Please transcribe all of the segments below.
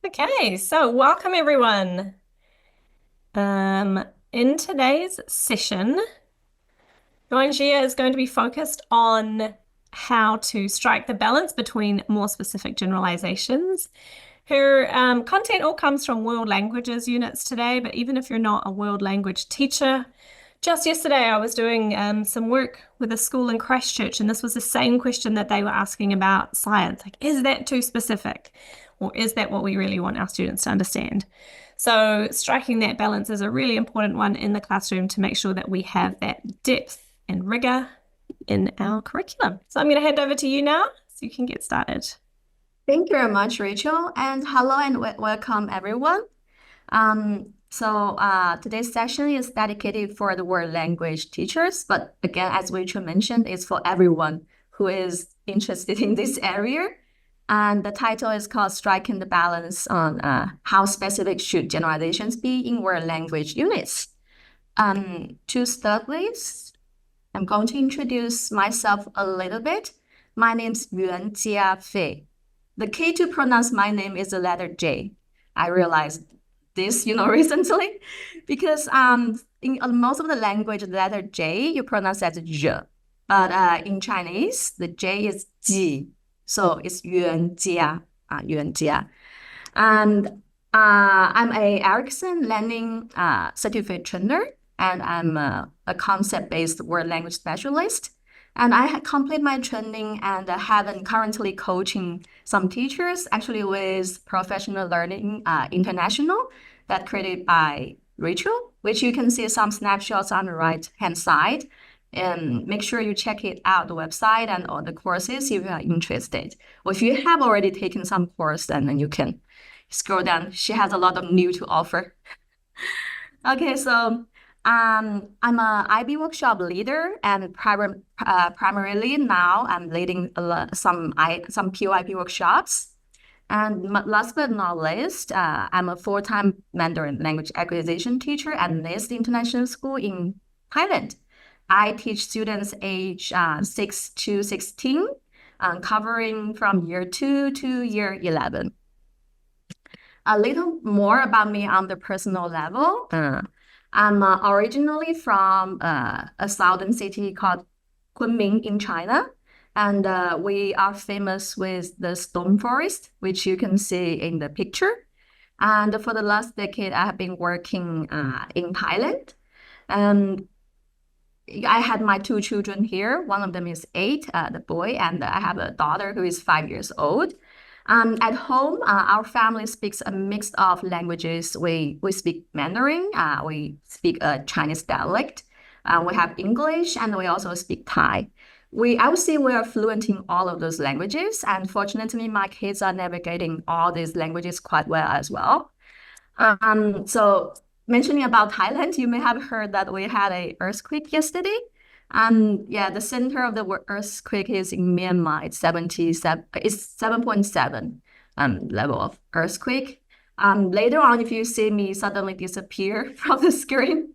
Okay, so welcome everyone. In today's session, Yuanjia is going to be focused on how to strike the balance between more specific generalizations. Her content all comes from world languages units today, but even if you're not a world language teacher, just yesterday I was doing some work with a school in Christchurch, and this was the same question that they were asking about science. Like, is that too specific? Or is that what we really want our students to understand? So striking that balance is a really important one in the classroom to make sure that we have that depth and rigor in our curriculum. So I'm going to hand over to you now so you can get started. Thank you very much, Rachel, and hello and welcome everyone. Today's session is dedicated for the world language teachers, but again, as Rachel mentioned, it's for everyone who is interested in this area. And the title is called Striking the Balance on How Specific Should Generalizations Be in World Language Units. To start with, I'm going to introduce myself a little bit. My name is Yuanjia. The key to pronounce my name is the letter J. I realized this, recently, because in most of the language, the letter J you pronounce as J, but in Chinese, the J is Ji, so it's Yuanjia, Yuanjia. And I'm a Erickson Learning certificate trainer, and I'm a concept-based world language specialist. And I had completed my training and have been currently coaching some teachers, actually with Professional Learning International, that created by Rachel, which you can see some snapshots on the right-hand side. And make sure you check it out, the website and all the courses if you are interested. Or if you have already taken some course, then you can scroll down. She has a lot of new to offer. Okay, so I'm a IB workshop leader, and primarily now I'm leading some POIP workshops. And last but not least, I'm a full-time Mandarin language acquisition teacher at NIST International School in Thailand. I teach students age 6 to 16, covering from year 2 to year 11. A little more about me on the personal level. I'm originally from a southern city called Kunming in China, and we are famous with the stone forest, which you can see in the picture. And for the last decade, I have been working in Thailand. And I had my 2 children here. One of them is 8, the boy, and I have a daughter who is 5 years old. At home, our family speaks a mix of languages. We speak Mandarin, we speak a Chinese dialect, we have English, and we also speak Thai. I would say we are fluent in all of those languages, and fortunately, my kids are navigating all these languages quite well as well. So mentioning about Thailand, you may have heard that we had an earthquake yesterday. Yeah, the center of the earthquake is in Myanmar. It's 7.7 level of earthquake. Later on, if you see me suddenly disappear from the screen,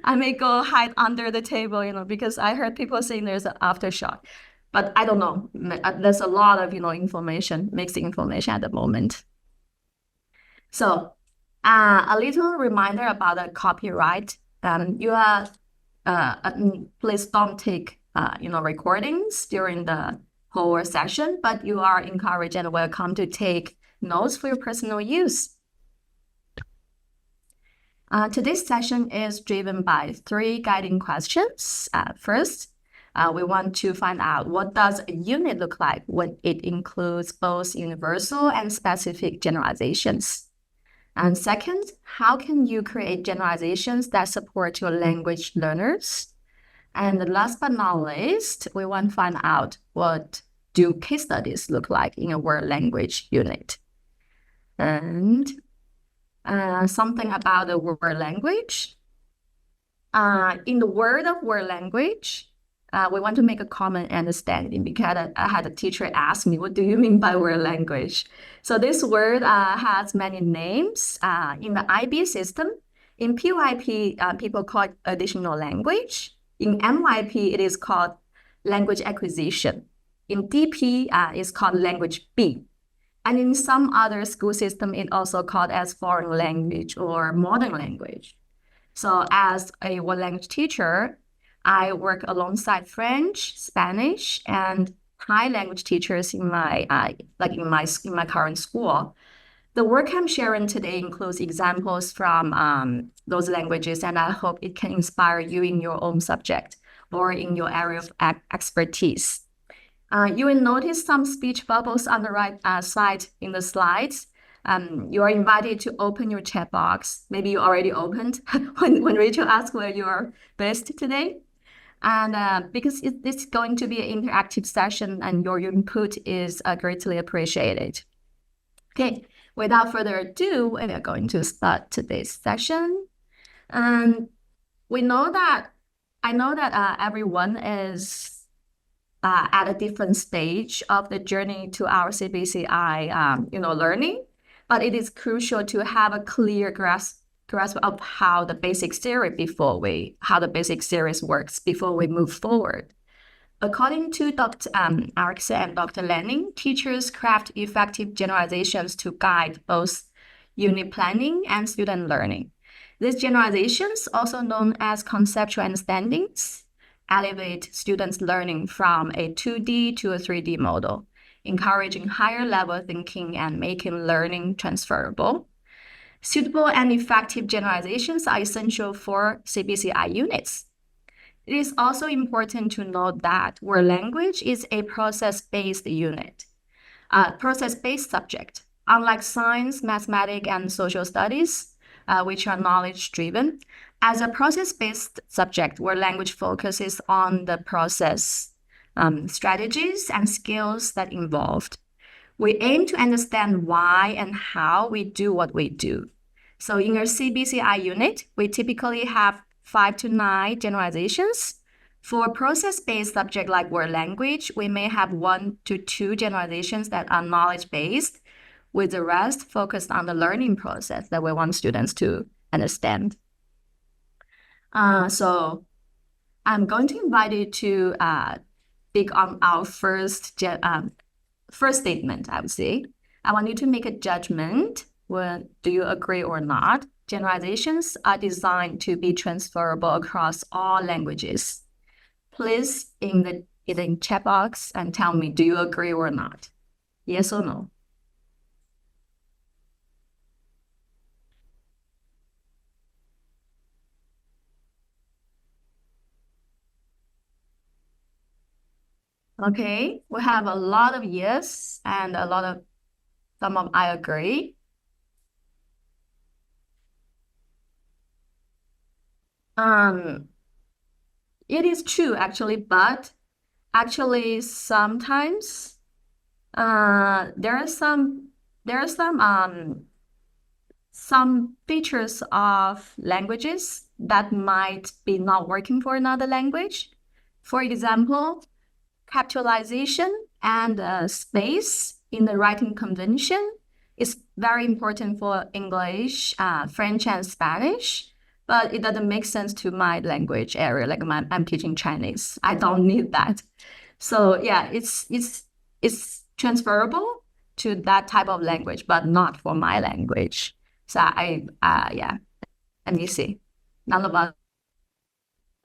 I may go hide under the table, because I heard people saying there's an aftershock. But I don't know. There's a lot of, information, mixed information at the moment. So a little reminder about the copyright. Please don't take recordings during the whole session, but you are encouraged and welcome to take notes for your personal use. Today's session is driven by 3 guiding questions. First, we want to find out, what does a unit look like when it includes both universal and specific generalizations? And second, how can you create generalizations that support your language learners? And last but not least, we want to find out, what do case studies look like in a world language unit? And something about the world language. In the world of world language, we want to make a common understanding, because I had a teacher ask me, what do you mean by world language? So this word has many names in the IB system. In PYP, people call it additional language. In MYP, it is called language acquisition. In DP, it's called language B. And in some other school system, it also called as foreign language or modern language. So as a world language teacher, I work alongside French, Spanish, and Thai language teachers in my in my current school. The work I'm sharing today includes examples from those languages, and I hope it can inspire you in your own subject or in your area of expertise. You will notice some speech bubbles on the right side in the slides. You are invited to open your chat box. Maybe you already opened when Rachel asked where you are based today. And because this is going to be an interactive session and your input is greatly appreciated. Okay, without further ado, we are going to start today's session. And I know that everyone is at a different stage of the journey to our CBCI, learning, but it is crucial to have a clear grasp of how the basic series works before we move forward. According to Dr. Erickson and Dr. Lanning, teachers craft effective generalizations to guide both unit planning and student learning. These generalizations, also known as conceptual understandings, elevate students' learning from a 2D to a 3D model, encouraging higher level thinking and making learning transferable. Suitable and effective generalizations are essential for CBCI units. It is also important to note that world language is a process-based unit, process-based subject. Unlike science, mathematics, and social studies, which are knowledge-driven, as a process-based subject, world language focuses on the process, strategies, and skills that involved. We aim to understand why and how we do what we do. So in our CBCI unit, we typically have 5 to 9 generalizations. For a process-based subject like world language, we may have 1 to 2 generalizations that are knowledge-based, with the rest focused on the learning process that we want students to understand. So I'm going to invite you to pick on our first statement, I would say. I want you to make a judgment. Do you agree or not? Generalizations are designed to be transferable across all languages. Please, in the chat box, and tell me, do you agree or not? Yes or no? Okay, we have a lot of yes and some of I agree. It is true actually, but actually sometimes there are some features of languages that might be not working for another language. For example, capitalization and space in the writing convention is very important for English, French, and Spanish, but it doesn't make sense to my language area. Like I'm teaching Chinese, I don't need that. So yeah, it's transferable to that type of language, but not for my language. So yeah, let me see. None of us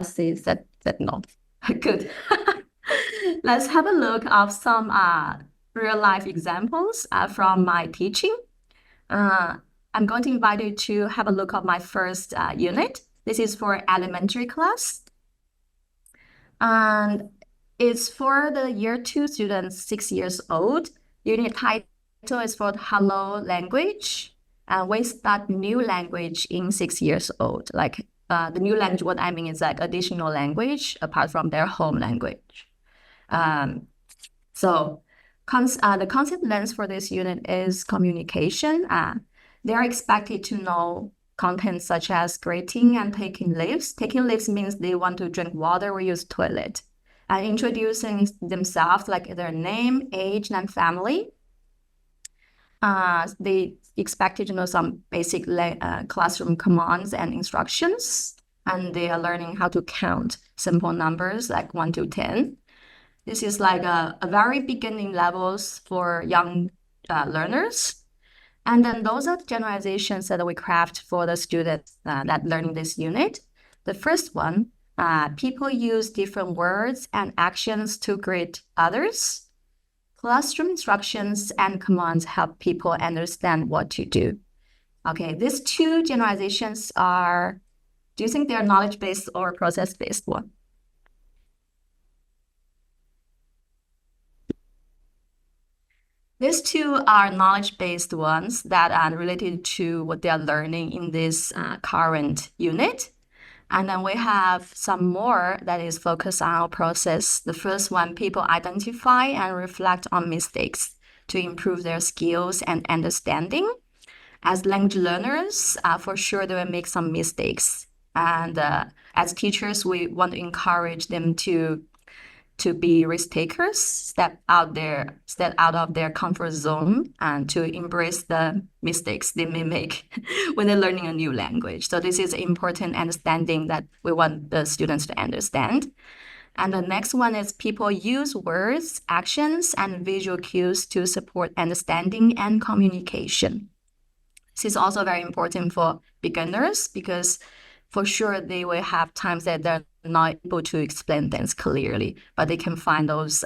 says that no. Good. Let's have a look of some real life examples from my teaching. I'm going to invite you to have a look at my first unit. This is for elementary class. And it's for the year 2 students, 6 years old. Unit title is for Hello Language. And we start new language in 6 years old. Like the new language, what I mean is like additional language apart from their home language. So the concept lens for this unit is communication. They are expected to know content such as greeting and taking leaves. Taking leaves means they want to drink water or use toilet. And introducing themselves, like their name, age, and family. They expected to know some basic classroom commands and instructions. And they are learning how to count simple numbers like 1 to 10. This is like a very beginning levels for young learners. And then those are the generalizations that we craft for the students that learning this unit. The first one, people use different words and actions to greet others. Classroom instructions and commands help people understand what to do. Okay, these two generalizations are, do you think they're knowledge-based or process-based one? These two are knowledge-based ones that are related to what they are learning in this current unit. And then we have some more that is focused on our process. The first one, people identify and reflect on mistakes to improve their skills and understanding. As language learners, for sure they will make some mistakes. And as teachers, we want to encourage them to be risk takers, step out of their comfort zone and to embrace the mistakes they may make when they're learning a new language. So this is important understanding that we want the students to understand. And the next one is people use words, actions, and visual cues to support understanding and communication. This is also very important for beginners because for sure they will have times that they're not able to explain things clearly, but they can find those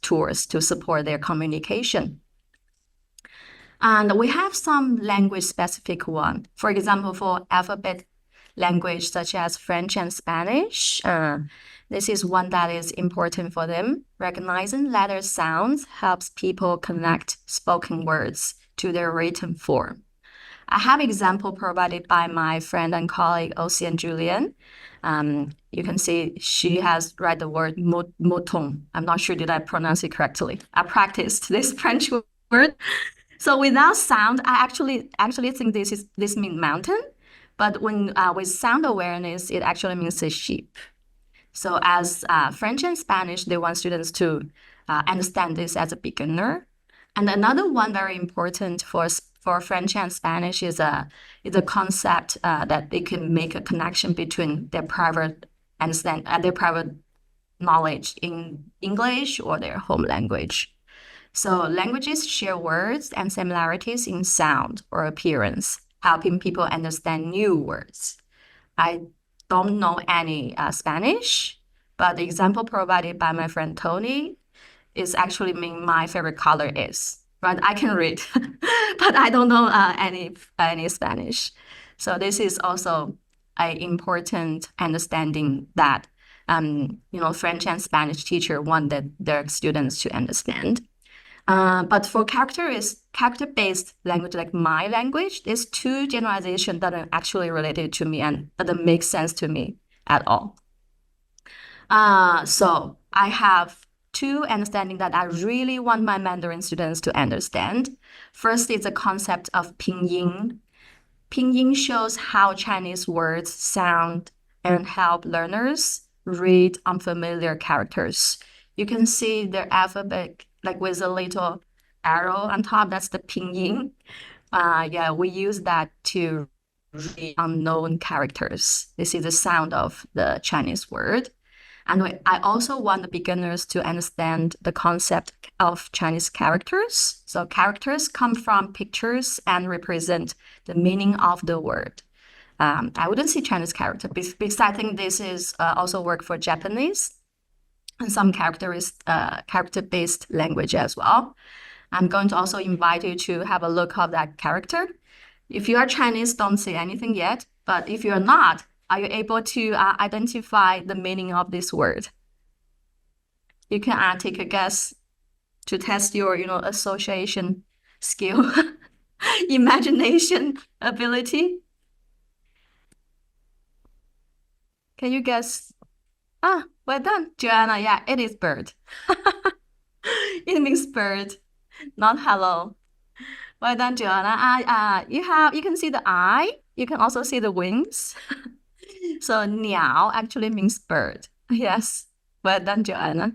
tools to support their communication. And we have some language-specific one. For example, for alphabet language such as French and Spanish, this is one that is important for them. Recognizing letter sounds helps people connect spoken words to their written form. I have example provided by my friend and colleague, Ocean Julian. You can see she has read the word mouton. I'm not sure did I pronounce it correctly. I practiced this French word. So without sound, I actually think this means mountain. But when with sound awareness, it actually means a sheep. So as French and Spanish, they want students to understand this as a beginner. And another one very important for French and Spanish is a concept that they can make a connection between their private knowledge in English or their home language. So languages share words and similarities in sound or appearance, helping people understand new words. I don't know any Spanish, but the example provided by my friend Tony is actually mean my favorite color is. Right, I can read, but I don't know any Spanish. So this is also an important understanding that French and Spanish teacher want their students to understand. But for character-based language like my language, there's two generalizations that are actually related to me and that make sense to me at all. So I have two understanding that I really want my Mandarin students to understand. First is the concept of pinyin. Pinyin shows how Chinese words sound and help learners read unfamiliar characters. You can see the alphabet like with a little arrow on top, that's the pinyin. We use that to read unknown characters. This is the sound of the Chinese word. And I also want the beginners to understand the concept of Chinese characters. So characters come from pictures and represent the meaning of the word. I wouldn't say Chinese character because I think this is also work for Japanese and some character-based language as well. I'm going to also invite you to have a look of that character. If you are Chinese, don't say anything yet. But if you're not, are you able to identify the meaning of this word? You can take a guess to test your, association skill, imagination ability. Can you guess? Well done, Joanna. Yeah, it is bird. It means bird, not hello. Well done, Joanna. You can see the eye. You can also see the wings. So 鸟 actually means bird. Yes. Well done, Joanna.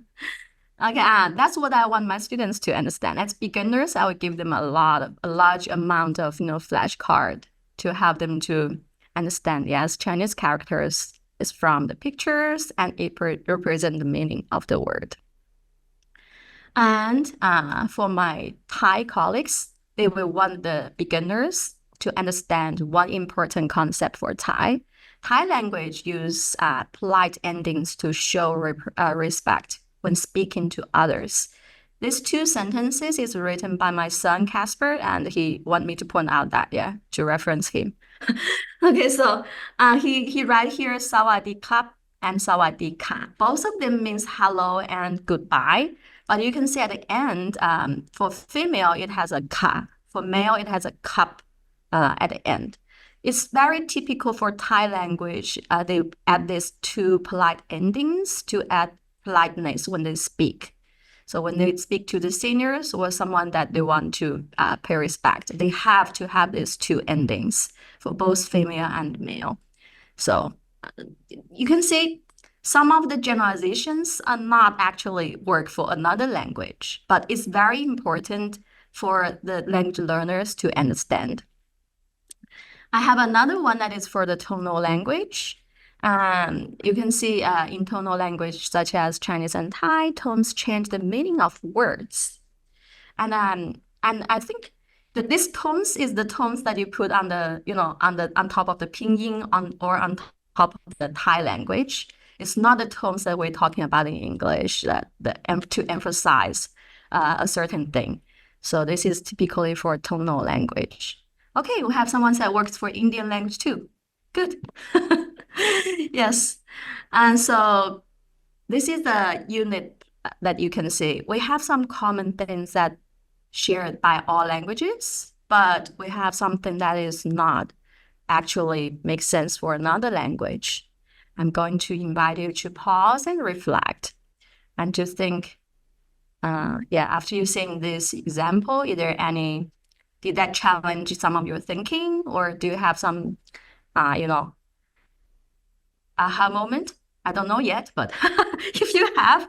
Okay, that's what I want my students to understand. As beginners, I would give them a large amount of flashcard to help them to understand. Yes, Chinese characters is from the pictures and it represent the meaning of the word. And for my Thai colleagues, they will want the beginners to understand one important concept for Thai. Thai language use polite endings to show respect when speaking to others. These two sentences is written by my son Casper, and he want me to point out that, yeah, to reference him. Okay, so he write here "Sawadee krap" and "Sawadee ka." Both of them means hello and goodbye. But you can see at the end, for female, it has a ka. For male, it has a cup at the end. It's very typical for Thai language. They add these two polite endings to add politeness when they speak. So when they speak to the seniors or someone that they want to pay respect, they have to have these two endings for both female and male. So you can see some of the generalizations are not actually work for another language, but it's very important for the language learners to understand. I have another one that is for the tonal language. You can see in tonal language such as Chinese and Thai, tones change the meaning of words. And I think that this tones is the tones that you put on the, on top of the pinyin or on top of the Thai language. It's not the tones that we're talking about in English to emphasize a certain thing. So this is typically for tonal language. Okay, we have someone that works for Indian language too. Good. Yes. And so this is the unit that you can see. We have some common things that shared by all languages, but we have something that is not actually makes sense for another language. I'm going to invite you to pause and reflect and to think, after you seeing this example, did that challenge some of your thinking, or do you have some, aha moment? I don't know yet, but if you have,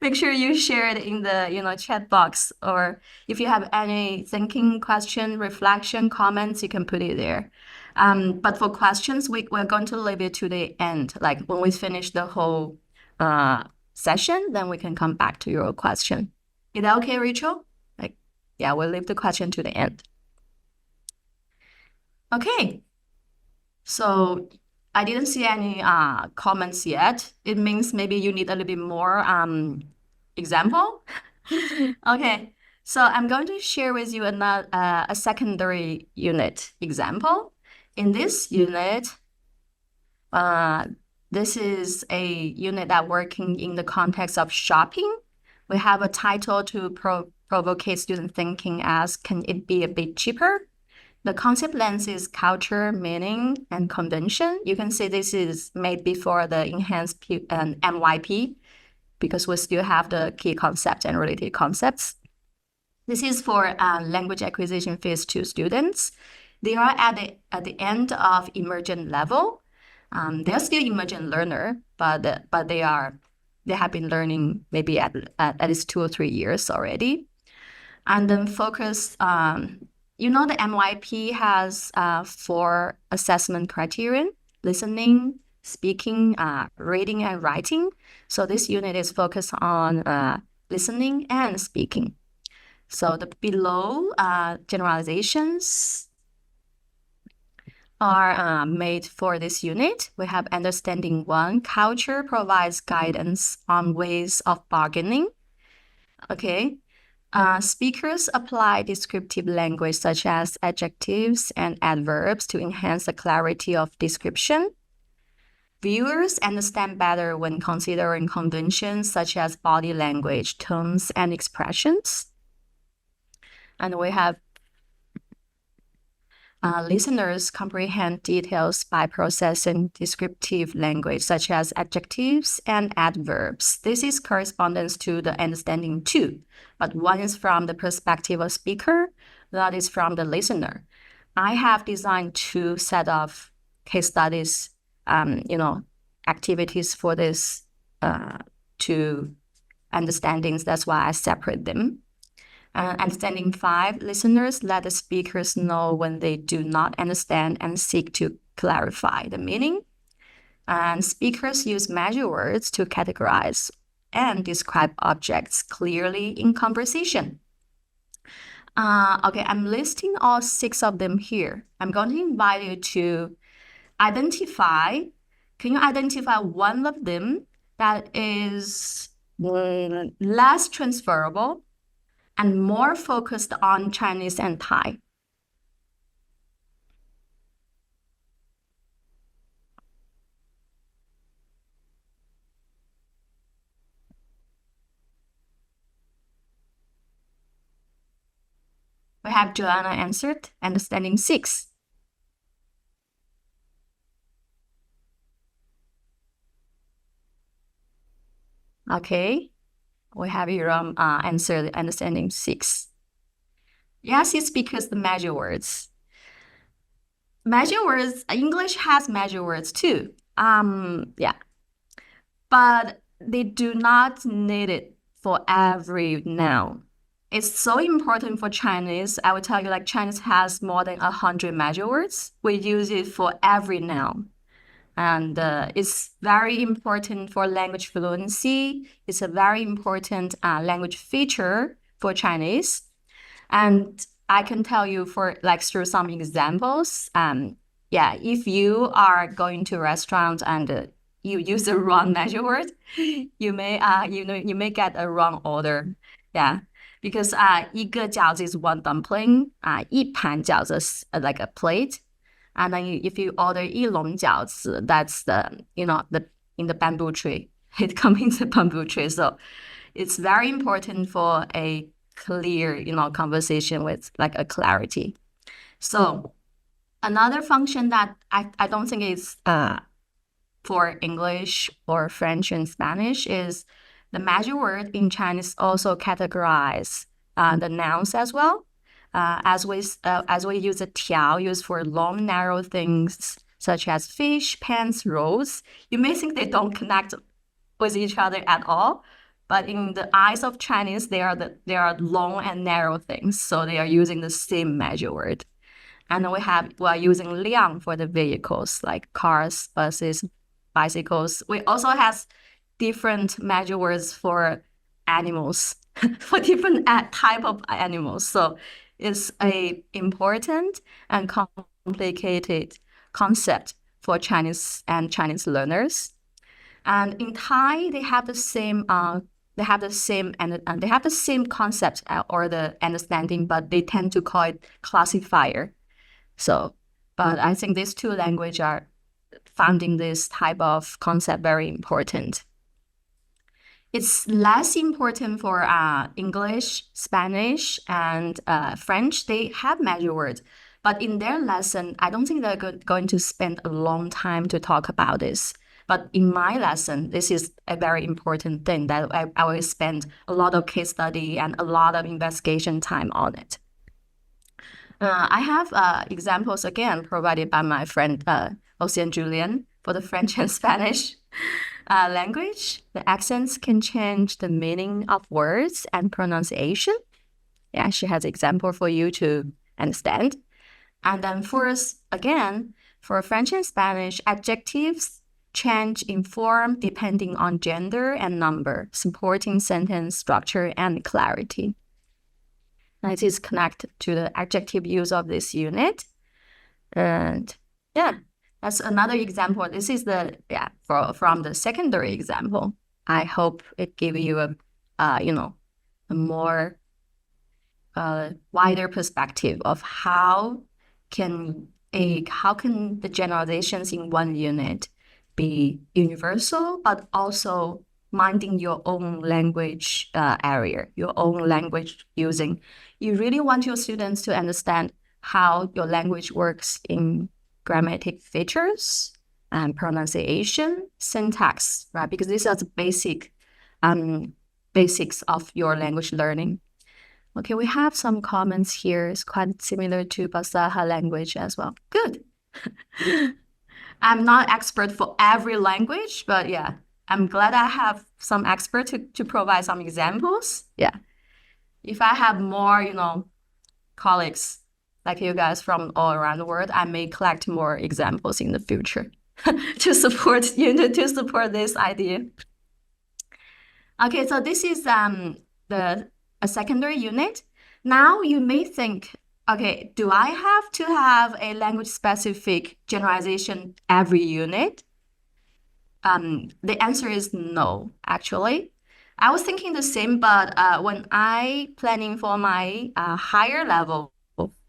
make sure you share it in the, chat box, or if you have any thinking, question, reflection, comments, you can put it there. But for questions, we're going to leave it to the end. Like when we finish the whole session, then we can come back to your question. Is that okay, Rachel? We'll leave the question to the end. Okay. So I didn't see any comments yet. It means maybe you need a little bit more example. Okay, so I'm going to share with you a secondary unit example. In this unit, this is a unit that working in the context of shopping. We have a title to provocate student thinking as, can it be a bit cheaper? The concept lens is culture, meaning, and convention. You can see this is made before the enhanced MYP because we still have the key concept and related concepts. This is for language acquisition phase 2 students. They are at the end of emergent level. They're still emergent learner, but they have been learning maybe at least 2 or 3 years already. And then focus, the MYP has 4 assessment criterion: listening, speaking, reading, and writing. So this unit is focused on listening and speaking. So the below generalizations are made for this unit. We have understanding 1, culture provides guidance on ways of bargaining. Okay. Speakers apply descriptive language such as adjectives and adverbs to enhance the clarity of description. Viewers understand better when considering conventions such as body language, tones, and expressions. And we have listeners comprehend details by processing descriptive language such as adjectives and adverbs. This is correspondence to the understanding 2, but one is from the perspective of speaker, that is from the listener. I have designed 2 set of case studies, activities for this 2 understandings. That's why I separate them. Understanding 5, listeners let the speakers know when they do not understand and seek to clarify the meaning. And speakers use measure words to categorize and describe objects clearly in conversation. Okay, I'm listing all 6 of them here. I'm going to invite you to identify. Can you identify one of them that is less transferable and more focused on Chinese and Thai? We have Joanna answered, understanding 6. Okay, we have Iram answer understanding 6. Yes, it's because the measure words. Measure words, English has measure words too. Yeah, but they do not need it for every noun. It's so important for Chinese. I will tell you, like Chinese has more than 100 measure words. We use it for every noun. And it's very important for language fluency. It's a very important language feature for Chinese. And I can tell you for like through some examples. Yeah, if you are going to a restaurant and you use the wrong measure word, you may get a wrong order. Yeah, because 一个饺子 is one dumpling. 一盘饺子 is like a plate. And then if you order 一笼饺子, that's the in the bamboo tree. It comes in the bamboo tree. So it's very important for a clear, conversation with like a clarity. So another function that I don't think is for English or French and Spanish is the measure word in Chinese also categorize the nouns as well. As we use a 条 used for long, narrow things such as fish, pants, roads, you may think they don't connect with each other at all, but in the eyes of Chinese, they are long and narrow things, so they are using the same measure word. And we are using 辆 for the vehicles like cars, buses, bicycles. We also have different measure words for animals, for different type of animals. So it's a important and complicated concept for Chinese and Chinese learners. And in Thai, they have the same concept or the understanding, but they tend to call it classifier. So, but I think these 2 languages are finding this type of concept very important. It's less important for English, Spanish, and French. They have measure words, but in their lesson, I don't think they're going to spend a long time to talk about this. But in my lesson, this is a very important thing that I will spend a lot of case study and a lot of investigation time on it. I have examples again provided by my friend Ocean Julian for the French and Spanish language. The accents can change the meaning of words and pronunciation. Yeah, she has an example for you to understand. And then for us, again, for French and Spanish, adjectives change in form depending on gender and number, supporting sentence structure and clarity. It is connected to the adjective use of this unit. And yeah, that's another example. This is from the secondary example. I hope it gave you a more wider perspective of how can the generalizations in one unit be universal, but also minding your own language area, your own language using. You really want your students to understand how your language works in grammatic features and pronunciation, syntax, right? Because these are the basics of your language learning. Okay, we have some comments here. It's quite similar to Basaha language as well. Good. I'm not expert for every language, but yeah, I'm glad I have some expert to provide some examples. Yeah. If I have more, colleagues like you guys from all around the world, I may collect more examples in the future to support this idea. Okay, so this is the a secondary unit. Now you may think, okay, do I have to have a language specific generalization every unit? The answer is no, actually. I was thinking the same, but when I planning for my higher level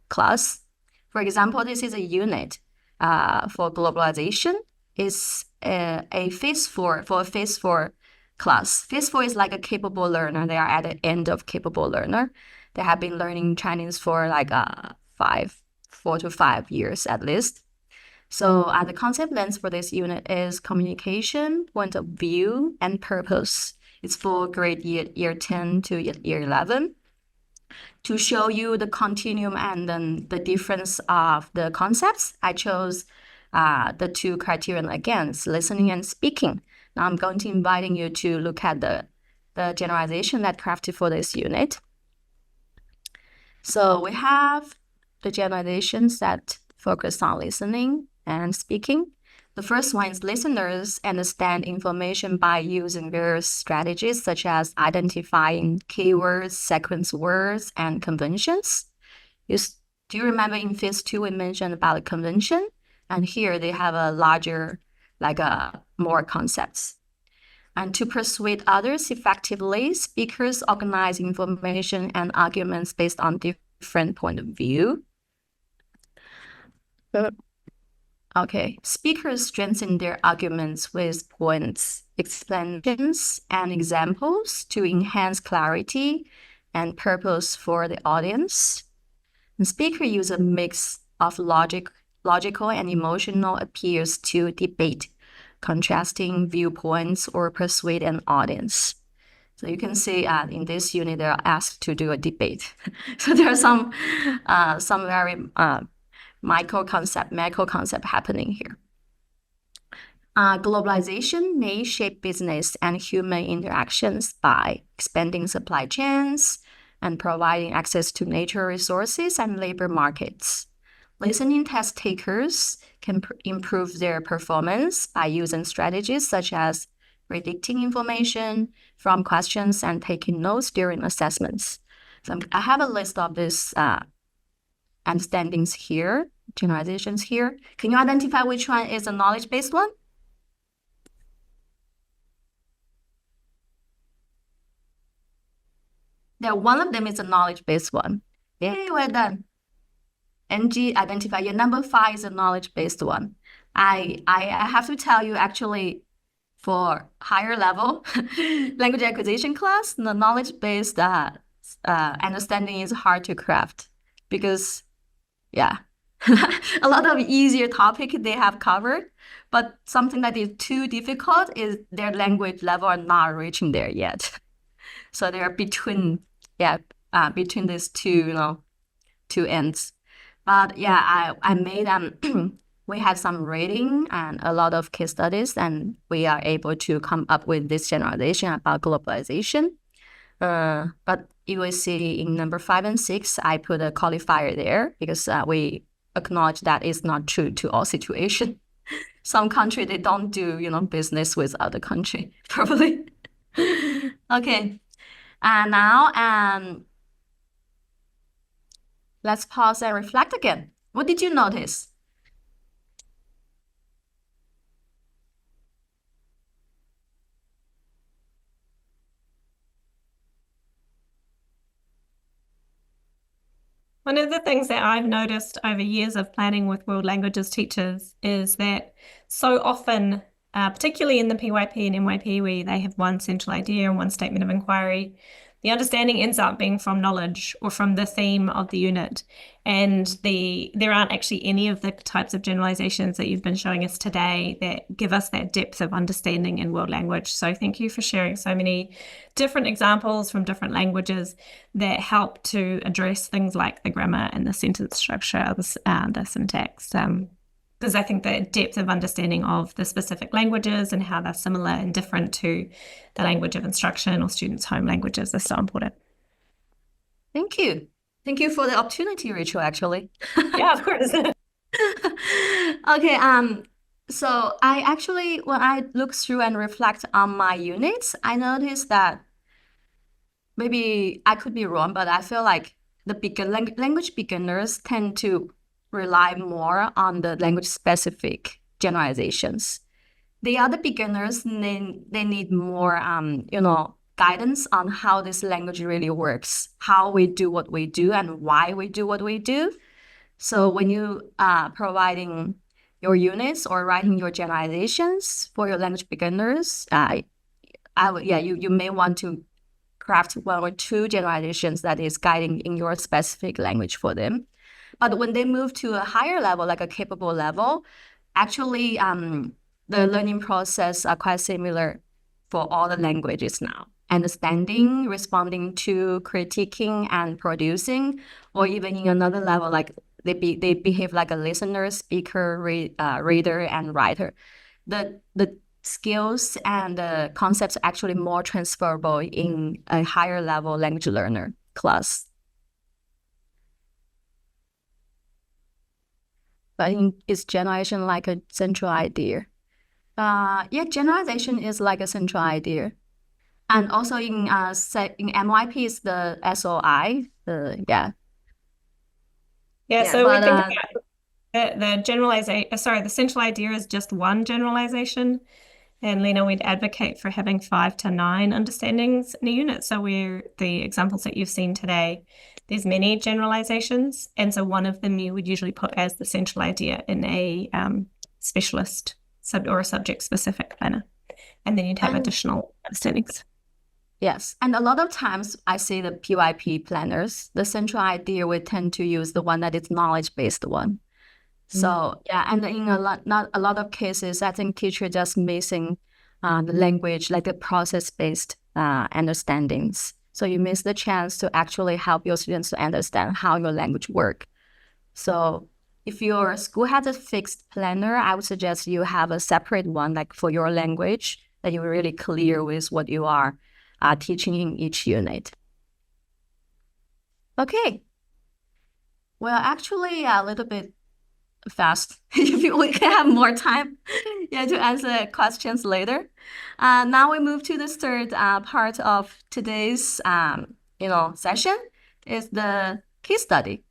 class, for example, this is a unit for globalization. Is a phase four for a phase four class. Phase four is like a capable learner. They are at the end of capable learner. They have been learning Chinese for like 4 to 5 years at least. So the concept lens for this unit is communication, point of view, and purpose. It's for grade year 10 to year 11 to show you the continuum and then the difference of the concepts. I chose the two criterion again, listening and speaking. Now I'm going to inviting you to look at the generalization that crafted for this unit. So we have the generalizations that focus on listening and speaking. The first one is listeners understand information by using various strategies such as identifying keywords, sequence words, and conventions. Do you remember in phase two we mentioned about a convention? And here they have a larger, more concepts. And to persuade others effectively, speakers organize information and arguments based on different point of view. Okay, speakers strengthen their arguments with points, explanations, and examples to enhance clarity and purpose for the audience. The speaker use a mix of logical and emotional appeals to debate, contrasting viewpoints or persuade an audience. So you can see in this unit, they're asked to do a debate. So there are some very macro concept happening here. Globalization may shape business and human interactions by expanding supply chains and providing access to natural resources and labor markets. Listening test takers can improve their performance by using strategies such as predicting information from questions and taking notes during assessments. So I have a list of these understandings here, generalizations here. Can you identify which one is a knowledge-based one? One of them is a knowledge-based one. Yay, well done. NG, identify your number 5 is a knowledge-based one. I have to tell you, actually, for higher level language acquisition class, the knowledge-based understanding is hard to craft because, yeah, a lot of easier topic they have covered, but something that is too difficult is their language level are not reaching there yet. So they are between these two ends. But yeah, I made we had some reading and a lot of case studies, and we are able to come up with this generalization about globalization. But you will see in number 5 and 6, I put a qualifier there because we acknowledge that it's not true to all situations. Some country, they don't do, business with other country, probably. Okay. And now, let's pause and reflect again. What did you notice? One of the things that I've noticed over years of planning with world languages teachers is that so often, particularly in the PYP and MYP, where they have one central idea and one statement of inquiry, the understanding ends up being from knowledge or from the theme of the unit. And there aren't actually any of the types of generalizations that you've been showing us today that give us that depth of understanding in world language. So thank you for sharing so many different examples from different languages that help to address things like the grammar and the sentence structure, the syntax. Because I think the depth of understanding of the specific languages and how they're similar and different to the language of instruction or students' home languages is so important. Thank you. Thank you for the opportunity, Rachel, actually. Yeah, of course. Okay, So I actually, when I look through and reflect on my units, I noticed that maybe I could be wrong, but I feel like the language beginners tend to rely more on the language specific generalizations. The other beginners, they need more, guidance on how this language really works, how we do what we do, and why we do what we do. So when you are providing your units or writing your generalizations for your language beginners, you may want to craft one or two generalizations that is guiding in your specific language for them. But when they move to a higher level, like a capable level, actually, the learning process are quite similar for all the languages now. Understanding, responding to, critiquing, and producing, or even in another level, like they behave like a listener, speaker, reader, and writer. The skills and the concepts are actually more transferable in a higher level language learner class. But is generalization like a central idea? Yeah, generalization is like a central idea. And also in MYP is the SOI. Yeah. Yeah, Yeah, so we but think about the generalization, sorry, the central idea is just one generalization. And Lena, we'd advocate for having 5 to 9 understandings in a unit. So we're the examples that you've seen today, there's many generalizations. And so one of them you would usually put as the central idea in a specialist or a subject specific planner. And then you'd have and additional understandings. yes, and a lot of times I see the PYP planners, the central idea we tend to use the one that is knowledge-based one. So yeah, and in not a lot of cases, I think teacher just missing the language, like the process-based understandings. So you miss the chance to actually help your students to understand how your language work. So if your school has a fixed planner, I would suggest you have a separate one, like for your language, that you're really clear with what you are teaching in each unit. Okay. Well, actually, a little bit fast. If we can have more time, yeah, to answer questions later. Now we move to the third part of today's session is the case study.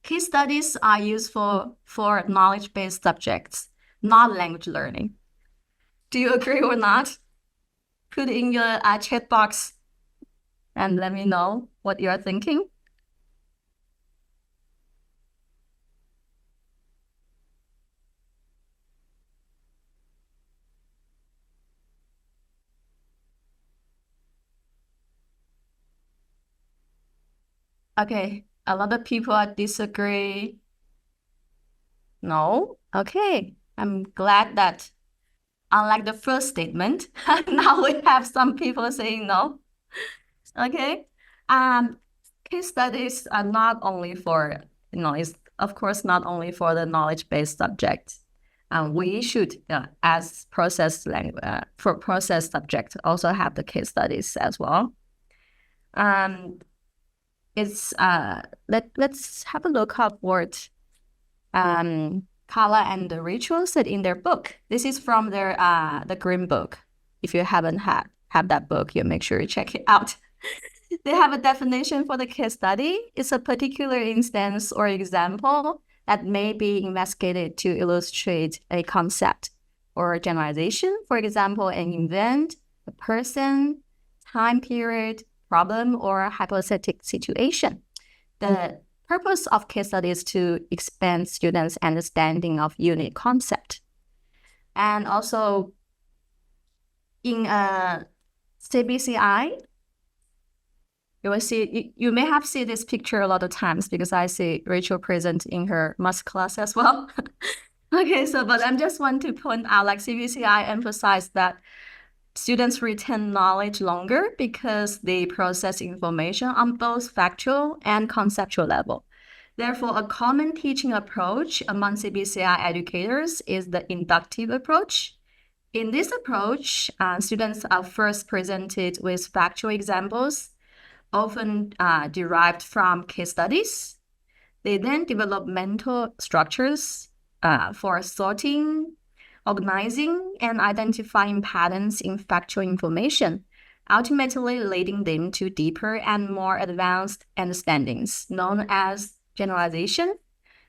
Case studies are useful for knowledge-based subjects, not language learning. Do you agree or not? Put in your chat box and let me know what you're thinking. Okay, a lot of people disagree. No? Okay, I'm glad that unlike the first statement, now we have some people saying no. Okay. Case studies are not only for, it's of course not only for the knowledge-based subject. We should, as for process subject, also have the case studies as well. Let's have a look at what Carla and Rachel said in their book. This is from their the Green Book. If you haven't have that book, you make sure you check it out. They have a definition for the case study. It's a particular instance or example that may be investigated to illustrate a concept or a generalization. For example, an event, a person, time period, problem, or hypothetical situation. The purpose of case study is to expand students' understanding of unit concept. And also in CBCI, you will see, you may have seen this picture a lot of times because I see Rachel present in her math class as well. Okay, but I just want to point out, like CBCI emphasized that students retain knowledge longer because they process information on both factual and conceptual level. Therefore, a common teaching approach among CBCI educators is the inductive approach. In this approach, students are first presented with factual examples, often derived from case studies. They then develop mental structures for sorting, organizing, and identifying patterns in factual information, ultimately leading them to deeper and more advanced understandings known as generalization.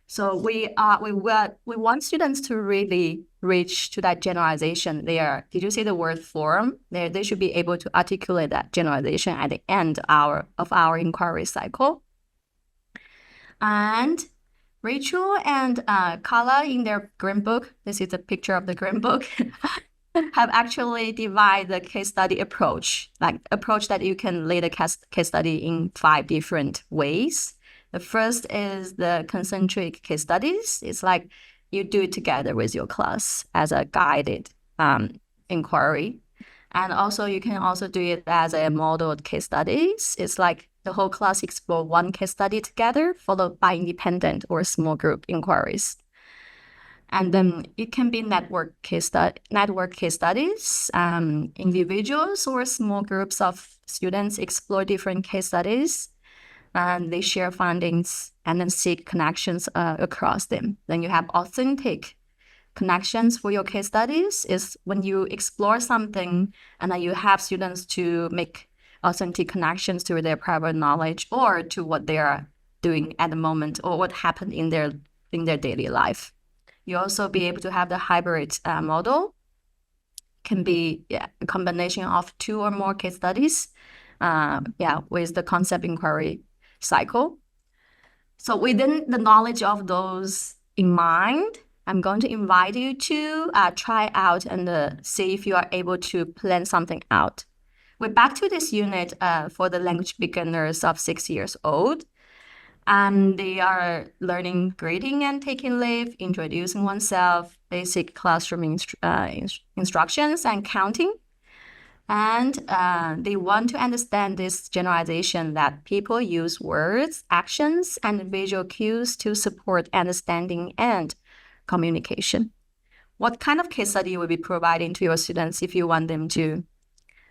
So we want students to really reach to that generalization there. Did you see the word form? They should be able to articulate that generalization at the end of our inquiry cycle. And Rachel and Carla in their green book, this is a picture of the green book, have actually divided the case study approach, like approach that you can lead a case study in 5 different ways. The first is the concentric case studies. It's like you do it together with your class as a guided inquiry. And also you can also do it as a modeled case studies. It's like the whole class explore one case study together, followed by independent or small group inquiries. And then it can be network case studies. Individuals or small groups of students explore different case studies, and they share findings and then seek connections across them. Then you have authentic connections for your case studies is when you explore something and then you have students to make authentic connections to their private knowledge or to what they are doing at the moment or what happened in their daily life. You also be able to have the hybrid model. Can be a combination of 2 or more case studies with the concept inquiry cycle. So within the knowledge of those in mind, I'm going to invite you to try out and see if you are able to plan something out. We're back to this unit for the language beginners of 6 years old. And they are learning greeting and taking leave, introducing oneself, basic classroom instructions and counting. And they want to understand this generalization that people use words, actions, and visual cues to support understanding and communication. What kind of case study you will be providing to your students if you want them to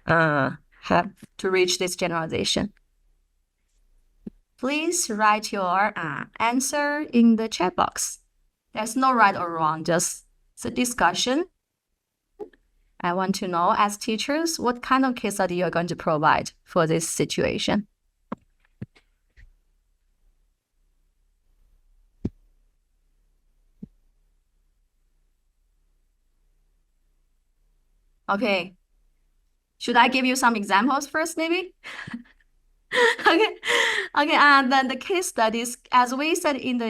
have to reach this generalization? Please write your answer in the chat box. There's no right or wrong, just it's a discussion. I want to know, as teachers, what kind of case study you're going to provide for this situation. Okay. Should I give you some examples first, maybe? Okay. Then the case studies, as we said in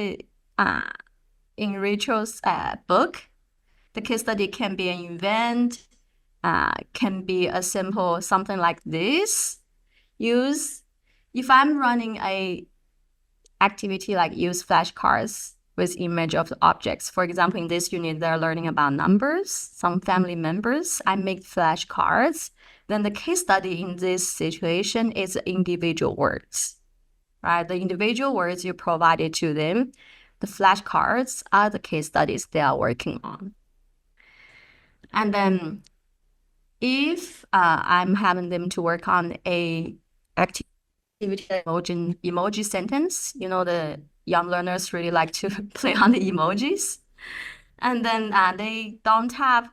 Rachel's book, the case study can be an event, can be a simple something like this. If I'm running a activity like use flashcards with image of the objects. For example, in this unit, they're learning about numbers, some family members. I make flashcards. Then the case study in this situation is individual words, right? The individual words you provided to them, the flashcards are the case studies they are working on. And then if I'm having them to work on a activity emoji sentence, the young learners really like to play on the emojis. And then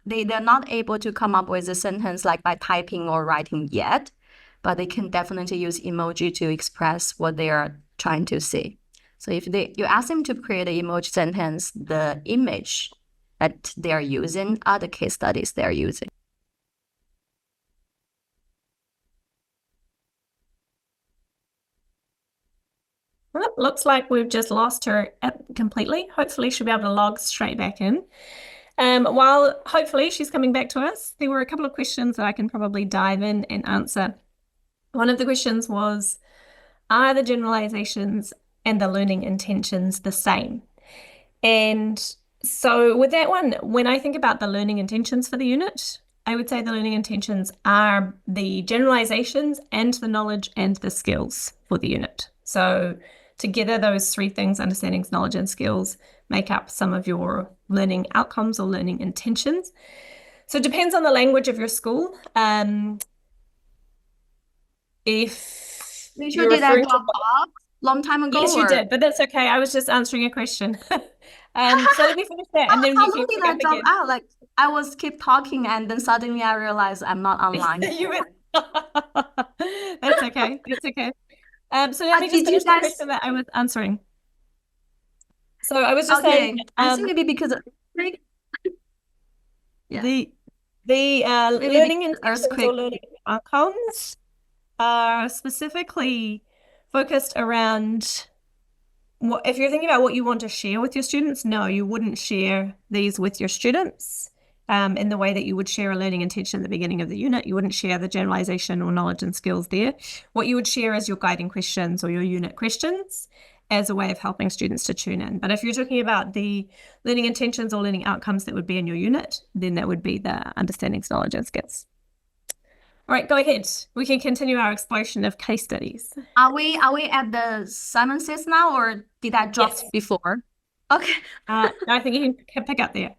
they're not able to come up with a sentence like by typing or writing yet, but they can definitely use emoji to express what they are trying to say. So if you ask them to create an emoji sentence, the image that they are using are the case studies they are using. Well, it looks like we've just lost her completely. Hopefully she'll be able to log straight back in. While hopefully she's coming back to us, there were a couple of questions that I can probably dive in and answer. One of the questions was, are the generalizations and the learning intentions the same? And so with that one, when I think about the learning intentions for the unit, I would say the learning intentions are the generalizations and the knowledge and the skills for the unit. So together, those 3 things, understandings, knowledge, and skills, make up some of your learning outcomes or learning intentions. So it depends on the language of your school. If you did that drop off long time ago? Yes, you did, but that's okay. I was just answering a question. So let me finish that, and then How you long can did pick I up drop again. out? Like I was keep talking and then suddenly I realized I'm not online. You were... That's okay. That's okay. So let me just Did you finish the guys? question that I was answering. So I was just saying, Okay, I think maybe because of earthquake. Yeah, the maybe because learning of intentions or earthquake. learning outcomes are specifically focused around what, if you're thinking about what you want to share with your students, no, you wouldn't share these with your students in the way that you would share a learning intention at the beginning of the unit. You wouldn't share the generalization or knowledge and skills there. What you would share is your guiding questions or your unit questions as a way of helping students to tune in. But if you're talking about the learning intentions or learning outcomes that would be in your unit, then that would be the understandings, knowledge, and skills. All right, go ahead. We can continue our exploration of case studies. Are we at the Simon Says now, or did I Yes. drop before? Okay. I think you can pick up there.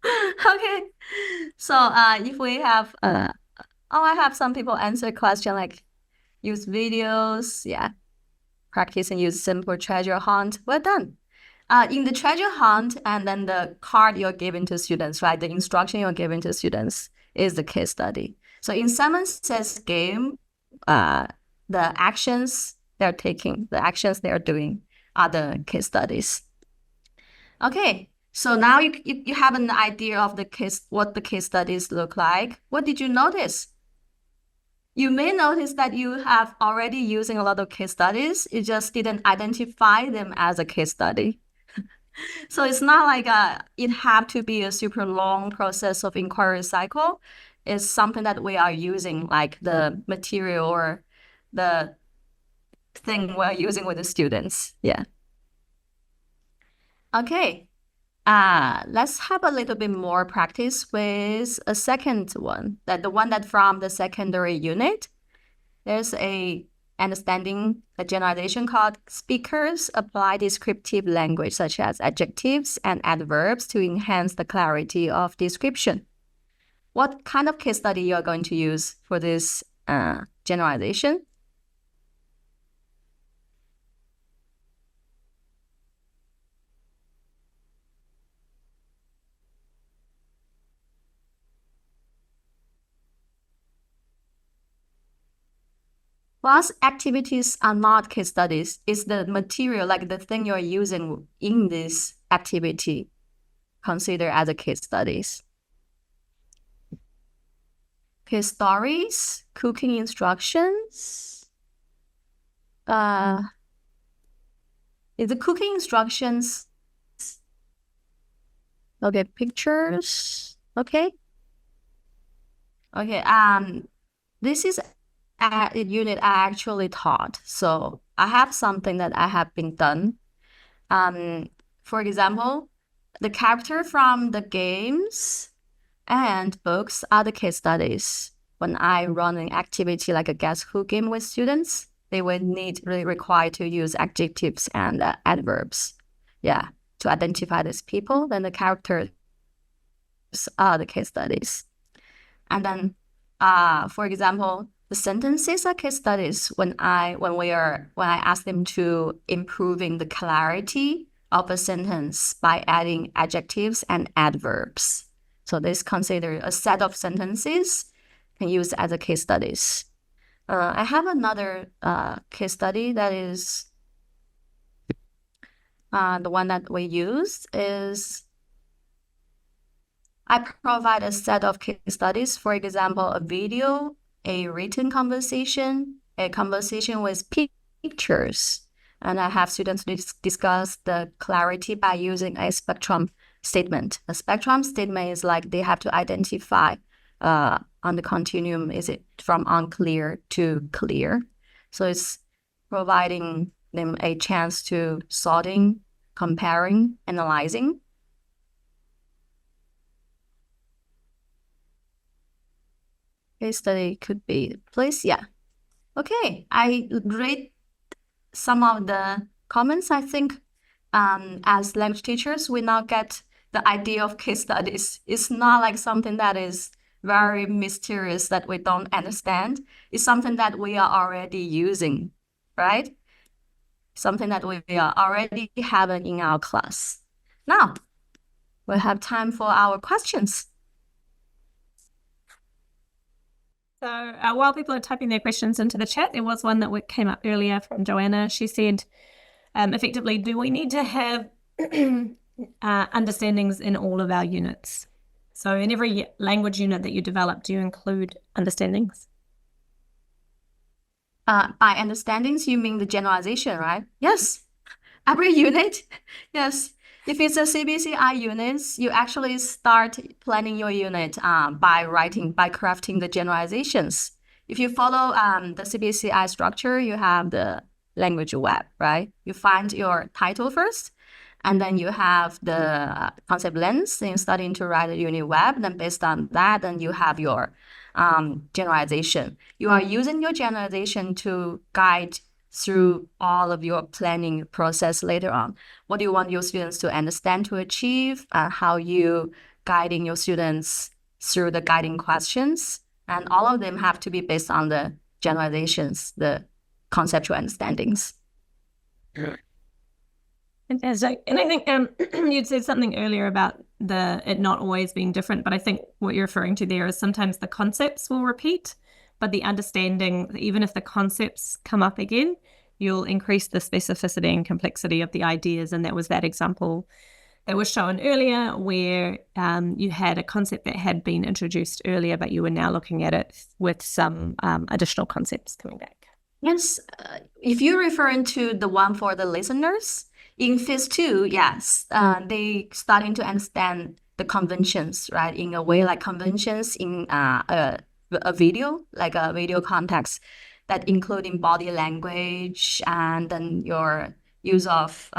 Okay. So if we have I have some people answer question like use videos, yeah, practice and use simple treasure hunt. Well done. In the treasure hunt and then the card you're giving to students, right? The instruction you're giving to students is the case study. So in Simon Says game, uh, the actions they're taking, the actions they're doing are the case studies. Okay, so now you have an idea of the case, what the case studies look like. What did you notice? You may notice that you have already using a lot of case studies. You just didn't identify them as a case study. So it's not like it have to be a super long process of inquiry cycle. It's something that we are using, like the material or the thing we're using with the students. Yeah. Okay. Let's have a little bit more practice with a second one, that the one that from the secondary unit. There's a understanding a generalization called speakers apply descriptive language such as adjectives and adverbs to enhance the clarity of description. What kind of case study you're going to use for this generalization? Whilst activities are not case studies, it's the material, like the thing you're using in this activity, consider as a case studies. Okay, stories, cooking instructions. Is the cooking instructions, okay, pictures, okay. Okay, this is a unit I actually taught. So I have something that I have been done. For example, the character from the games and books are the case studies. When I run an activity like a guess who game with students, they will need really require to use adjectives and adverbs. Yeah, to identify these people, then the characters are the case studies. And then, for example, the sentences are case studies when I ask them to improving the clarity of a sentence by adding adjectives and adverbs. So this consider a set of sentences can use as a case studies. I have another case study that is the one that we use is I provide a set of case studies, for example, a video, a written conversation, a conversation with pictures. And I have students discuss the clarity by using a spectrum statement. A spectrum statement is like they have to identify on the continuum, is it from unclear to clear? So it's providing them a chance to sorting, comparing, analyzing. Case study could be the place. Yeah. Okay. I read some of the comments. I think as language teachers, we now get the idea of case studies. It's not like something that is very mysterious that we don't understand. It's something that we are already using, right? Something that we are already having in our class. Now we'll have time for our questions. So while people are typing their questions into the chat, there was one that came up earlier from Joanna. She said, effectively, do we need to have understandings in all of our units? So in every language unit that you develop, do you include understandings? By understandings, you mean the generalization, right? Yes. Every unit, yes. If it's a CBCI unit, you actually start planning your unit by crafting the generalizations. If you follow the CBCI structure, you have the language web, right? You find your title first, and then you have the concept lens, then you starting to write a unit web. Then based on that, then you have your generalization. You are using your generalization to guide through all of your planning process later on. What do you want your students to understand, to achieve, how you guiding your students through the guiding questions. And all of them have to be based on the generalizations, the conceptual understandings. Fantastic. And I think you'd said something earlier about it not always being different, but I think what you're referring to there is sometimes the concepts will repeat, but the understanding, even if the concepts come up again, you'll increase the specificity and complexity of the ideas. And that was that example that was shown earlier where you had a concept that had been introduced earlier, but you were now looking at it with some additional concepts coming back. Yes, if you're referring to the one for the listeners, in phase two, yes, they starting to understand the conventions, right? In a way like conventions in a video, like a video context that including body language and then your use of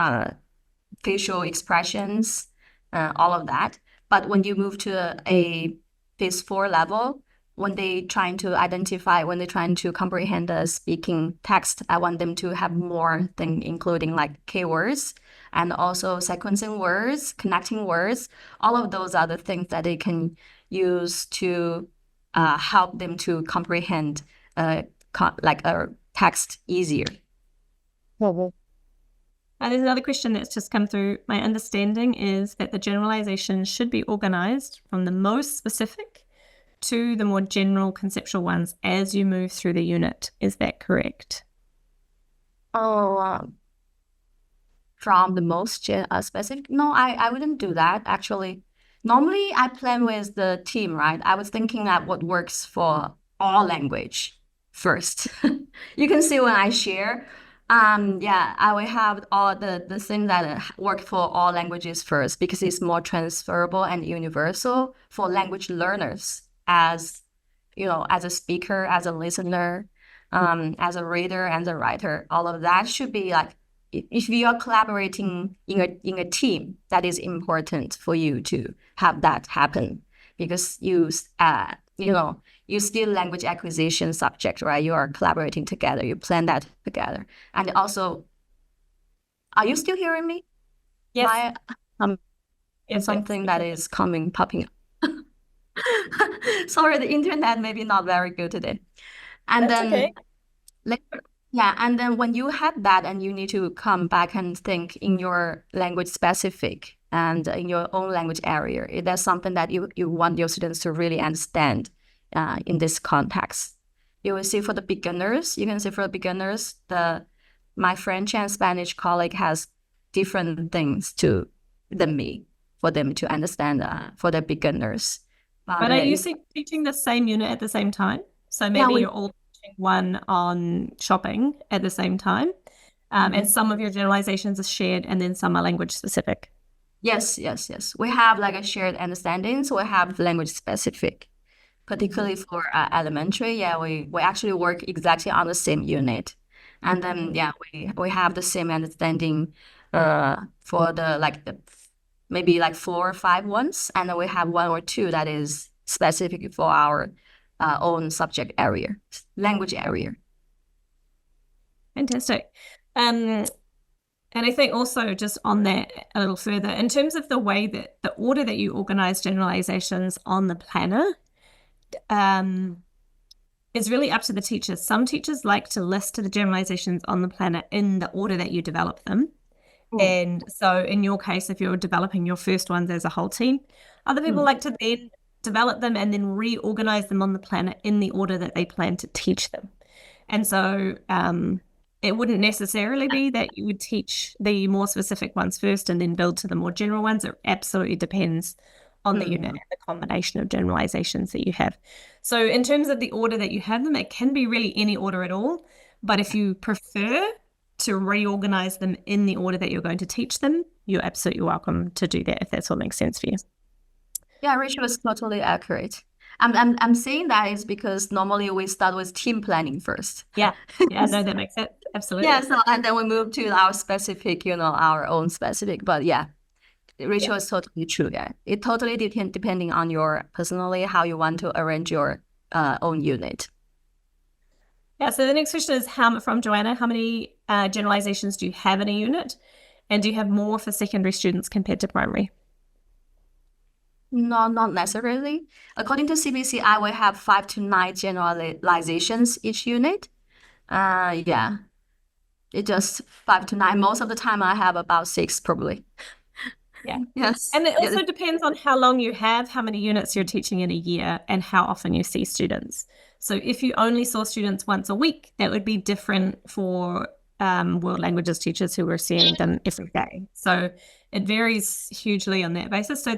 facial expressions, all of that. But when you move to a phase four level, when they're trying to comprehend the speaking text, I want them to have more thing, including like keywords and also sequencing words, connecting words. All of those are the things that they can use to help them to comprehend like a text easier. There's another question that's just come through. My understanding is that the generalization should be organized from the most specific to the more general conceptual ones as you move through the unit. Is that correct? Oh, from the most specific? No, I wouldn't do that actually. Normally, I plan with the team, right? I was thinking that what works for all language first. You can see when I share, yeah, I will have all the things that work for all languages first because it's more transferable and universal for language learners as, you know, as a speaker, as a listener, as a reader and a writer. All of that should be like, if you are collaborating in a team, that is important for you to have that happen because you still language acquisition subject, right? You are collaborating together. You plan that together. And also, are you still hearing me? Yes. Yes, something that is popping up. Sorry, the internet may be not very good today. And That's then okay. Yeah, and then when you had that and you need to come back and think in your language specific and in your own language area, that's something that you want your students to really understand in this context. You will see for the beginners, my French and Spanish colleague has different things than me for them to understand for the beginners. But are you teaching the same unit at the same time? So maybe you're all teaching one on shopping at the same time, and some of your generalizations are shared and then some are language specific. Yes. We have like a shared understanding, so we have language specific. Particularly for elementary, yeah, we actually work exactly on the same unit. And then, yeah, we have the same understanding for the maybe like 4 or 5 ones. And then we have 1 or 2 that is specific for our own subject area, language area. Fantastic. And I think also just on that a little further, in terms of the way that the order that you organize generalizations on the planner, is really up to the teachers. Some teachers like to list the generalizations on the planner in the order that you develop them. Mm, And so in your case, if you're developing your first ones as a whole team, other people mm, like to then develop them and then reorganize them on the planet in the order that they plan to teach them. And so it wouldn't necessarily be that you would teach the more specific ones first and then build to the more general ones. It absolutely depends on the unit mm. and the combination of generalizations that you have. So in terms of the order that you have them, it can be really any order at all. But if you prefer to reorganize them in the order that you're going to teach them, you're absolutely welcome to do that if that's what makes sense for you. Yeah, Rachel was totally accurate. I'm saying that is because normally we start with team planning first. Yeah. Yeah, no, that makes sense. Yeah, Absolutely. so and then we move to our specific, our own specific. But yeah, Yeah. Rachel is totally true. Yeah, it totally depending on your personally how you want to arrange your own unit. Yeah, so the next question is from Joanna, how many generalizations do you have in a unit? And do you have more for secondary students compared to primary? No, not necessarily. According to CBC, I will have 5 to 9 generalizations each unit. Yeah, it just 5 to 9. Most of the time, I have about 6 probably. Yeah. Yes. And it Yeah. also depends on how long you have, how many units you're teaching in a year, and how often you see students. So if you only saw students once a week, that would be different for world languages teachers who were seeing them every day. So it varies hugely on that basis. So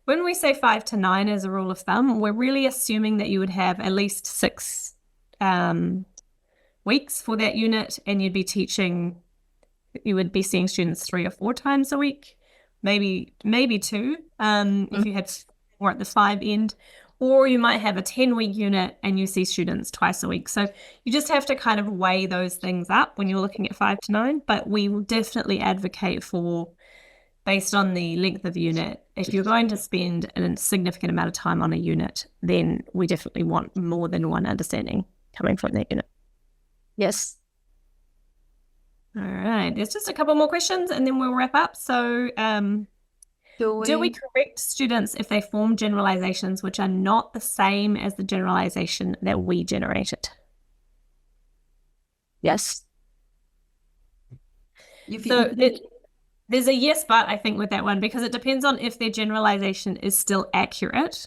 when we say 5 to 9 as a rule of thumb, we're really assuming that you would have at least 6 um, weeks for that unit, and you would be seeing students 3 or 4 times a week, maybe two, if Mm. you had more at the 5 end, or you might have a 10-week unit and you see students twice a week. So you just have to kind of weigh those things up when you're looking at 5 to 9. But we will definitely advocate for, based on the length of the unit, if you're going to spend a significant amount of time on a unit, then we definitely want more than one understanding coming from that unit. Yes. All right, there's just a couple more questions and then we'll wrap up. So, Do do we we? correct students if they form generalizations which are not the same as the generalization that we generated? Yes. You feel So there's a yes, but I think with that one, because it depends on if their generalization is still accurate,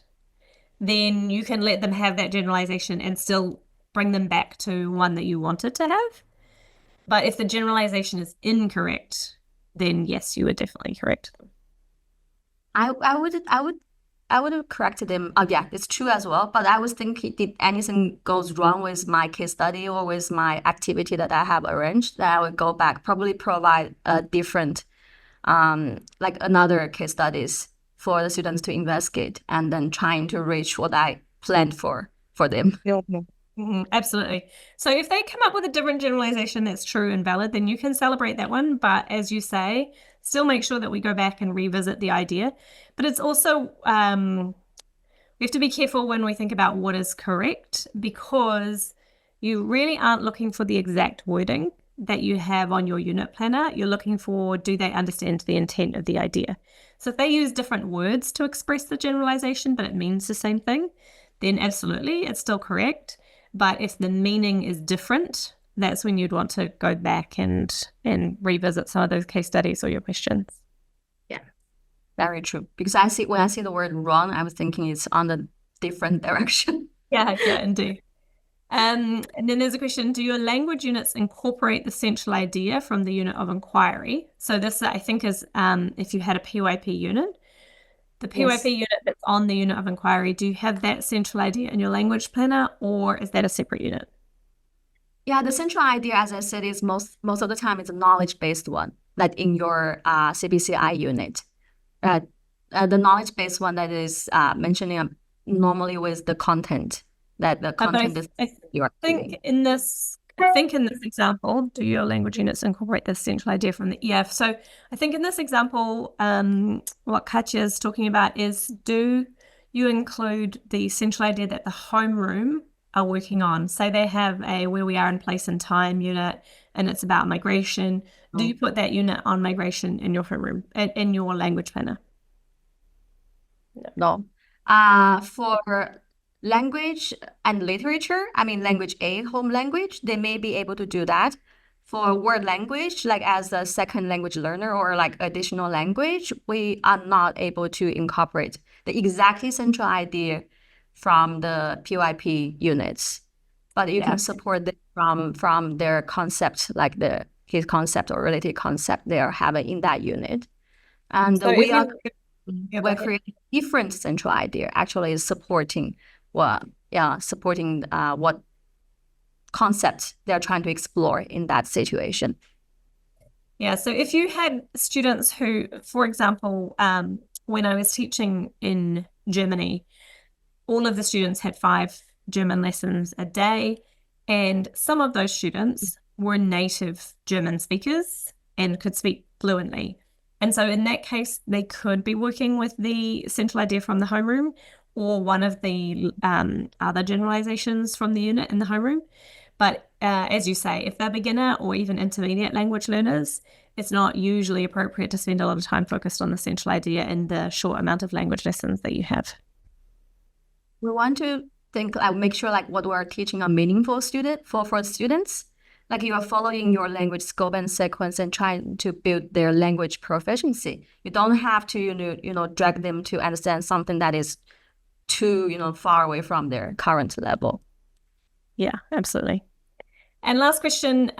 then you can let them have that generalization and still bring them back to one that you wanted to have. But if the generalization is incorrect, then yes, you would definitely correct them. I would have corrected them. Oh yeah, it's true as well. But I was thinking, did anything goes wrong with my case study or with my activity that I have arranged? That I would go back, probably provide a different, like another case studies for the students to investigate, and then trying to reach what I planned for them. Yeah. Absolutely. So if they come up with a different generalization that's true and valid, then you can celebrate that one. But as you say, still make sure that we go back and revisit the idea. But it's also we have to be careful when we think about what is correct, because you really aren't looking for the exact wording that you have on your unit planner. You're looking for, do they understand the intent of the idea? So if they use different words to express the generalization, but it means the same thing, then absolutely, it's still correct. But if the meaning is different, that's when you'd want to go back and revisit some of those case studies or your questions. Yeah, very true. Because when I see the word wrong, I was thinking it's on the different direction. Yeah, yeah, indeed. And then there's a question, do your language units incorporate the central idea from the unit of inquiry? So this, I think, is if you had a PYP unit, the PYP Yes. unit that's on the unit of inquiry, do you have that central idea in your language planner, or is that a separate unit? Yeah, the central idea, as I said, is most of the time it's a knowledge-based one, like in your CBCI unit. Uh, the knowledge-based one that is mentioning normally with the content, that the But content is you are think giving. in this, I think in this example, do your language units incorporate the central idea from the EF? So I think in this example, what Katya is talking about is, do you include the central idea that the homeroom are working on? Say they have a where we are in place and time unit, and it's about migration. Do you put that unit on migration in your homeroom, in your language planner? No. For language and literature, I mean language A, home language, they may be able to do that. For word language, like as a second language learner or like additional language, we are not able to incorporate the exactly central idea from the PYP units, but you Yeah. can support them from their concept, like the his concept or related concept they are having in that unit. And So we are even, yeah, go we're ahead. creating different central idea actually is supporting supporting what concept they're trying to explore in that situation. Yeah, so if you had students who, for example, when I was teaching in Germany, all of the students had 5 German lessons a day, and some of those students were native German speakers and could speak fluently. And so in that case, they could be working with the central idea from the homeroom or one of the other generalizations from the unit in the homeroom. But as you say, if they're beginner or even intermediate language learners, it's not usually appropriate to spend a lot of time focused on the central idea in the short amount of language lessons that you have. We want to think make sure like what we're teaching are meaningful for students. Like you are following your language scope and sequence and trying to build their language proficiency. You don't have to drag them to understand something that is too far away from their current level. Yeah, absolutely. And last question,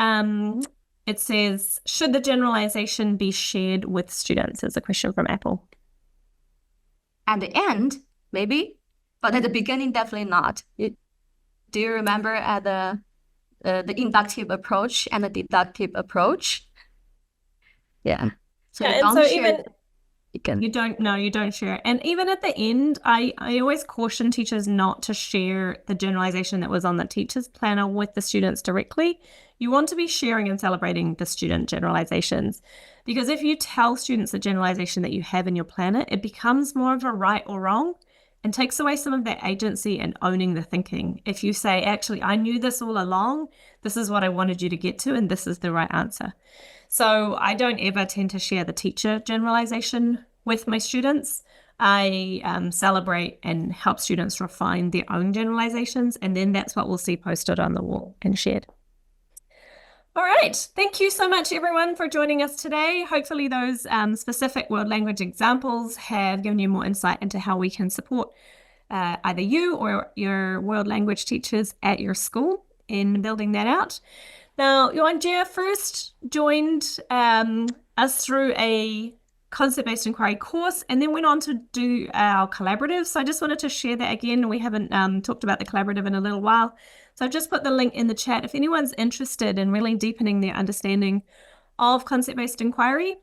it says, should the generalization be shared with students? Is a question from Apple. At the end, maybe, but at the beginning, definitely not. Do you remember at the inductive approach and the deductive approach? Yeah. So Yeah, you and so don't share even beginning. you don't share it. And even at the end, I always caution teachers not to share the generalization that was on the teacher's planner with the students directly. You want to be sharing and celebrating the student generalizations. Because if you tell students the generalization that you have in your planner, it becomes more of a right or wrong and takes away some of that agency and owning the thinking. If you say, actually, I knew this all along, this is what I wanted you to get to, and this is the right answer. So I don't ever tend to share the teacher generalization with my students. I celebrate and help students refine their own generalizations, and then that's what we'll see posted on the wall and shared. All right. Thank you so much, everyone, for joining us today. Hopefully, those specific world language examples have given you more insight into how we can support either you or your world language teachers at your school in building that out. Now, Yuanjia first joined us through a concept-based inquiry course and then went on to do our collaborative. So I just wanted to share that again. We haven't talked about the collaborative in a little while. So I've just put the link in the chat. If anyone's interested in really deepening their understanding of concept-based inquiry,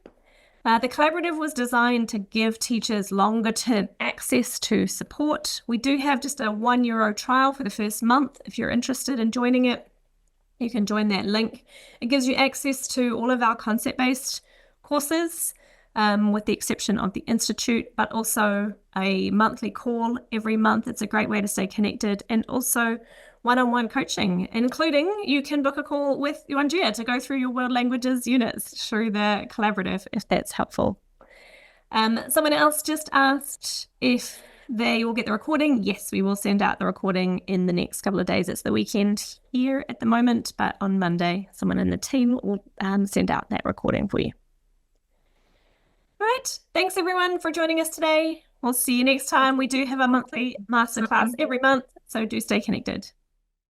the collaborative was designed to give teachers longer-term access to support. We do have just a €1 trial for the first month. If you're interested in joining it, you can join that link. It gives you access to all of our concept-based courses, with the exception of the Institute, but also a monthly call every month. It's a great way to stay connected, and also one-on-one coaching, including you can book a call with Yuanjia to go through your world languages units through the collaborative, if that's helpful. Someone else just asked if they will get the recording. Yes, we will send out the recording in the next couple of days. It's the weekend here at the moment, but on Monday, someone in the team will send out that recording for you. All right. Thanks, everyone, for joining us today. We'll see you next time. We do have a monthly masterclass every month, so do stay connected.